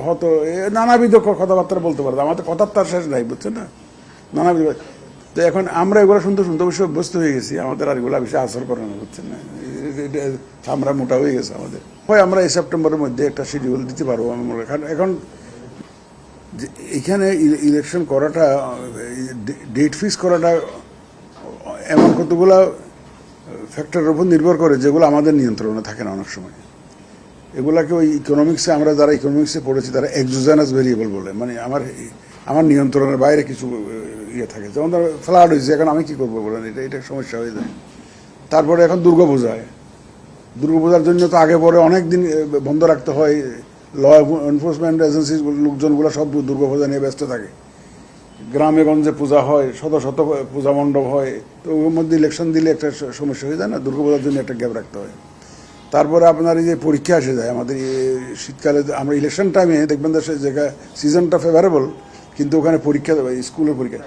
হয়তো নানাবিধ কথাবার্তা বলতে পারতো, আমাদের কথার তার শেষ নাই, বুঝছেন না, নানাবিধ। তো এখন আমরা এগুলো শুনতে শুনতে অবশ্য অভ্যস্ত হয়ে গেছি, আমাদের আর এগুলো বেশি আসর করে না, বুঝছেন না, চামড়া মোটা হয়ে গেছে আমাদের। হয় আমরা এই সেপ্টেম্বরের মধ্যে একটা শিডিউল দিতে পারবো আমি মনে করি। এখন এখানে ইলেকশন করাটা, ডেট ফিক্স করাটা এমন কতগুলো ফ্যাক্টরের উপর নির্ভর করে যেগুলো আমাদের নিয়ন্ত্রণে থাকে না অনেক সময়। এগুলাকে ওই ইকোনমিক্সে, আমরা যারা ইকোনমিক্সে পড়েছি তারা এক্সোজেনাস ভেরিয়েবল বলে, মানে আমার নিয়ন্ত্রণের বাইরে কিছু ইয়ে থাকে। যেমন ধরো ফ্লাড হয়েছে, এখন আমি কী করবো বলেন, এটা সমস্যা হয়ে যায়। তারপরে এখন দুর্গাপূজার জন্য তো আগে পরে অনেক দিন বন্ধ রাখতে হয়, ল এনফোর্সমেন্ট এজেন্সির লোকজনগুলো সব দুর্গাপূজা নিয়ে ব্যস্ত থাকে। গ্রামে গঞ্জে পূজা হয়, শত শত পূজা মণ্ডপ হয়, তো ওর মধ্যে ইলেকশন দিলে একটা সমস্যা হয়ে যায় না, দুর্গাপূজার জন্য একটা গ্যাপ রাখতে হয়। তারপরে আপনার এই যে পরীক্ষা এসে যায় আমাদের শীতকালে, আমরা ইলেকশন টাইমে দেখবেন যে জায়গায় সিজনটা ফেভারেবল, কিন্তু ওখানে পরীক্ষা দেবে, স্কুলের পরীক্ষা।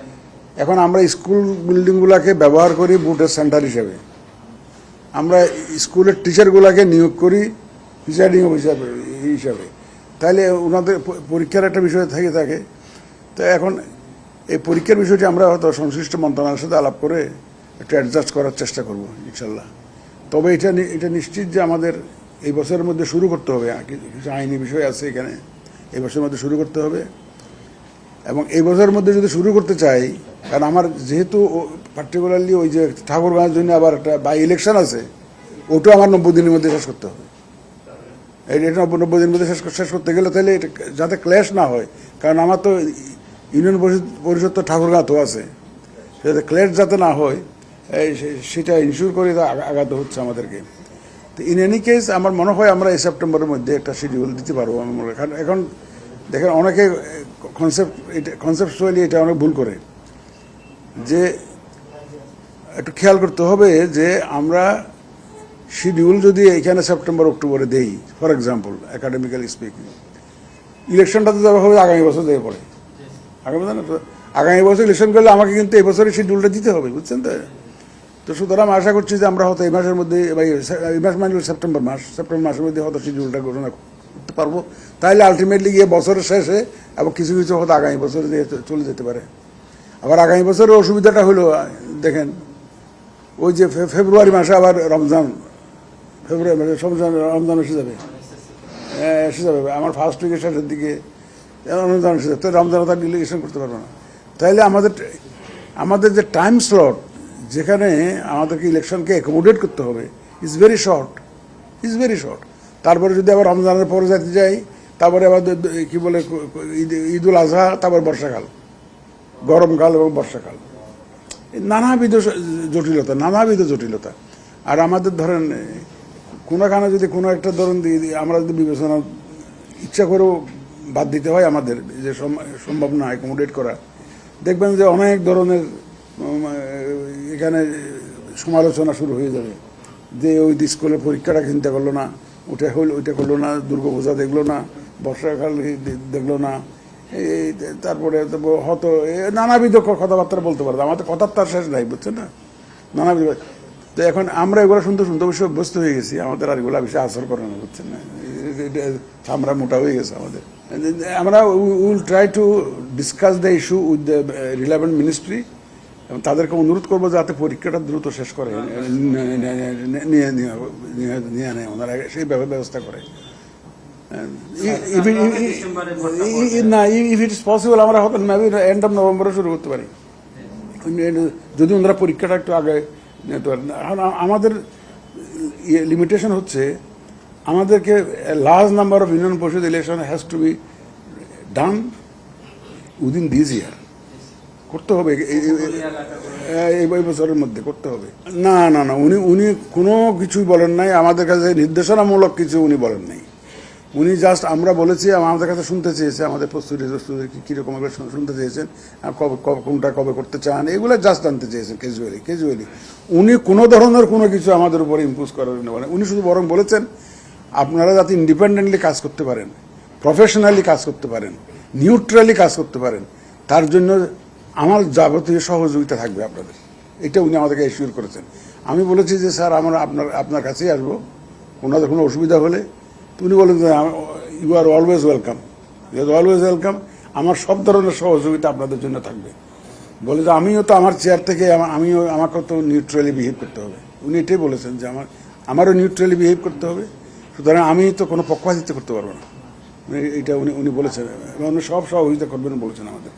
এখন আমরা স্কুল বিল্ডিংগুলোকে ব্যবহার করি বুটের সেন্টার হিসেবে, আমরা স্কুলের টিচারগুলোকে নিয়োগ করি প্রিসাইডিং অফিসার হিসাবে, তাহলে ওনাদের পরীক্ষার একটা বিষয় থাকে। তো এখন এই পরীক্ষার বিষয়টি আমরা হয়তো সংশ্লিষ্ট মন্ত্রণালয়ের সাথে আলাপ করে একটু অ্যাডজাস্ট করার চেষ্টা করব ইনশাল্লাহ। তবে এটা নিশ্চিত যে আমাদের এই বছরের মধ্যে শুরু করতে হবে, কিছু আইনি বিষয় আছে এখানে, এই বছরের মধ্যে শুরু করতে হবে। এবং এই বছরের মধ্যে যদি শুরু করতে চাই, কারণ আমার যেহেতু পার্টিকুলারলি ওই যে ঠাকুরগাঁওয়ের জন্য আবার একটা বাই ইলেকশন আছে, ওটাও আমার 90 দিনের মধ্যে শেষ করতে হবে। এটা 90 দিনের মধ্যে শেষ করতে গেলে তাহলে এটা যাতে ক্ল্যাশ না হয়, কারণ আমার তো ইউনিয়ন পরিষদ তো ঠাকুরগাঁও আছে, যাতে ক্ল্যাশ যাতে না হয় সেটা ইনশিওর করে আগাতে হচ্ছে আমাদেরকে। তো ইন এনি কেস আমার মনে হয় আমরা এই সেপ্টেম্বরের মধ্যে একটা শিডিউল দিতে পারবো আমি মনে করি। এখন দেখেন অনেকে কনসেপচুয়ালি এটা অনেক ভুল করে, যে একটু খেয়াল করতে হবে যে আমরা শিডিউল যদি এখানে সেপ্টেম্বর অক্টোবরে দেই, ফর এক্সাম্পল একাডেমিক্যালি স্পিকিং, ইলেকশনটা তো যাবে হবে আগামী বছর দিয়ে পড়ে, আগামী বছর ইলেকশন করলে আমাকে কিন্তু এই বছরের শিডিউলটা দিতে হবে, বুঝছেন তো। তো সুতরাং আশা করছি যে আমরা হয়তো এই মাসের মধ্যে, এই মাস মানে সেপ্টেম্বর মাসের মধ্যে হয়তো শিডিউলটা ঘোষণা করতে পারবো। তাহলে আলটিমেটলি গিয়ে বছরের শেষে এবং কিছু কিছু হয়তো আগামী বছরে দিয়ে চলে যেতে পারে। আবার আগামী বছরের অসুবিধাটা হলো, দেখেন ওই যে ফেব্রুয়ারি মাসে আবার রমজান এসে যাবে আমার ফার্স্ট উইকের শেষের দিকে রমজান এসে যাবে, তো রমজান তার ডিলিগেশন করতে পারবো না। তাইলে আমাদের যে টাইম স্লট যেখানে আমাদেরকে ইলেকশনকে অ্যাকোমোডেট করতে হবে ইজ ভেরি শর্ট। তারপরে যদি আবার রমজানের পরে যেতে যাই, তারপরে আবার কি বলে ঈদুল আজহা, তারপর বর্ষাকাল, গরমকাল এবং বর্ষাকাল, নানাবিধ জটিলতা। আর আমাদের ধরেন কোনোখানে যদি কোনো একটা ধরুন আমরা যদি বিবেচনা ইচ্ছা করেও বাদ দিতে হয় আমাদের, যে সম্ভব না অ্যাকোমোডেট করা, দেখবেন যে অনেক ধরনের এখানে সমালোচনা শুরু হয়ে যাবে, যে ওই স্কুলের পরীক্ষাটা চিন্তা করলো না, ওইটা করলো না, দুর্গাপূজা দেখলো না, বর্ষাকাল দেখলো না, তারপরে হয়তো নানাবিধ কথাবার্তা বলতে পারতো, আমাদের কথার তার শেষ নাই, বুঝছেন না, নানাবিধ। তো এখন আমরা এগুলো শুনতে অবশ্য অভ্যস্ত হয়ে গেছি, আমাদের আর এগুলো বেশি আসর করে না, বুঝছেন না, চামড়া মোটা হয়ে গেছে আমাদের। আমরা will try to discuss the issue with the relevant ministry, এবং তাদেরকে অনুরোধ করবো যাতে পরীক্ষাটা দ্রুত শেষ করে নিয়ে নেয়, ওনারা সেই ব্যবস্থা করে। না, ইফ ইট ইস পসিবল আমরা হয়তো মেবি এন্ড অফ নভেম্বরে শুরু করতে পারি, যদি ওনারা পরীক্ষাটা একটু আগে নিতে পারেন। এখন আমাদের লিমিটেশন হচ্ছে আমাদেরকে লার্জ নাম্বার অফ ইউনিয়ন পরিষদ election has to be done within this ইয়ার, করতে হবে এই বছরের মধ্যে করতে হবে। না, উনি কোনো কিছুই বলেন নাই আমাদের কাছে, নির্দেশনামূলক কিছু উনি বলেন নাই। উনি জাস্ট আমরা বলেছি, আমাদের কাছে শুনতে চেয়েছে, আমাদের প্রস্তুতি কীরকম শুনতে চেয়েছেন, কোনটা কবে করতে চান, এগুলো জাস্ট জানতে চেয়েছেন ক্যাজুয়ালি। উনি কোনো ধরনের কোনো কিছু আমাদের উপরে ইম্পোজ করার বলেন, উনি শুধু বরং বলেছেন আপনারা যাতে ইন্ডিপেন্ডেন্টলি কাজ করতে পারেন, প্রফেশনালি কাজ করতে পারেন, নিউট্রালি কাজ করতে পারেন, তার জন্য আমার যাবতীয় সহযোগিতা থাকবে আপনাদের, এটা উনি আমাদেরকে এশিওর করেছেন। আমি বলেছি যে স্যার আমরা আপনার কাছেই আসবো, ওনাদের কোনো অসুবিধা হলে। তো উনি বলেন যে you are always welcome. Always welcome, আমার সব ধরনের সহযোগিতা আপনাদের জন্য থাকবে। বলে যে আমিও তো আমার চেয়ার থেকে আমিও আমাকেও তো নিউট্রালি বিহেভ করতে হবে। উনি এটাই বলেছেন যে আমারও নিউট্রালি বিহেভ করতে হবে, সুতরাং আমি তো কোনো পক্ষপাতিত্ব করতে পারবো না। এটা উনি বলেছেন এবং সব সহযোগিতা করবেন বলেছেন আমাদের।